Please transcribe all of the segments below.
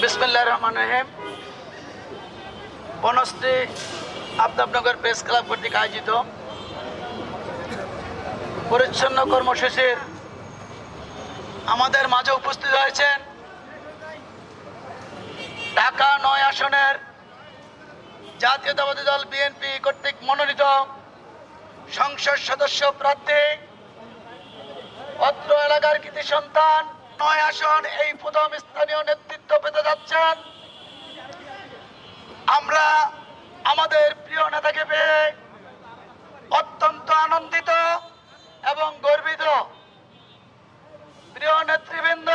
বিসমিল্লাহির রহমানির রহিম। Banasree Aftabnagar press club কর্তৃক আয়োজিত পরিচ্ছন্ন কর্মসূচির আমাদের মাঝে উপস্থিত হয়েছেন ঢাকা ৯ আসনের জাতীয়তাবাদী দল বিএনপি কর্তৃক মনোনীত সংসদ সদস্য প্রার্থী, অত্র এলাকার কৃতি সন্তান, ৯ আসন এই প্রথম স্থানীয় নেতৃত্ব পেতে যাচ্ছেন। আমরা আমাদের প্রিয় নেতাকে পেয়ে অত্যন্ত আনন্দিত এবং গর্বিত। প্রিয় নেতৃবৃন্দ,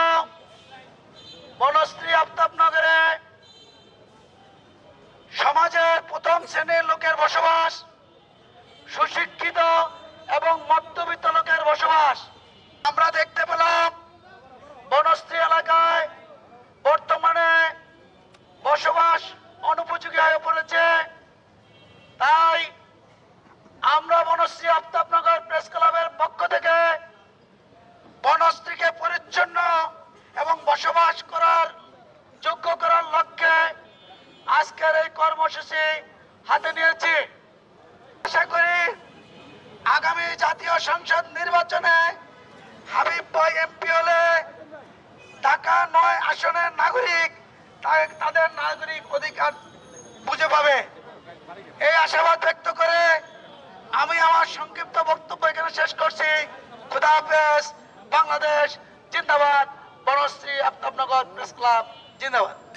বনশ্রী আফতাবনগরে সমাজের প্রথম শ্রেণীর লোকের বসবাস, সুশিক্ষিত এবং মধ্যবিত্ত লোকের বসবাস। আমরা দেখতে পেলাম বনশ্রী এলাকায় বর্তমানে বসবাস অনুপযোগী হয়ে পড়েছে। তাই আমরা বনশ্রী আফতাবনগর প্রেস ক্লাবের পক্ষ থেকে বনশ্রীকে পরিচ্ছন্ন এবং বসবাস করার যোগ্য করার লক্ষ্যে আজকের এই কর্মসূচি হাতে নিয়েছি। আশা করি আগামী জাতীয় সংসদ নির্বাচনে হাবিব ভাই এমপি হলে ঢাকা ৯ আসনের নাগরিক তাদের নাগরিক অধিকার বুঝে পাবে। এই আশাবাদ ব্যক্ত করে আমি আমার সংক্ষিপ্ত বক্তব্য এখানে শেষ করছি। খুদা হাফেজ। বাংলাদেশ জিন্দাবাদ। বনশ্রী আফতাবনগর প্রেস ক্লাব জিন্দাবাদ।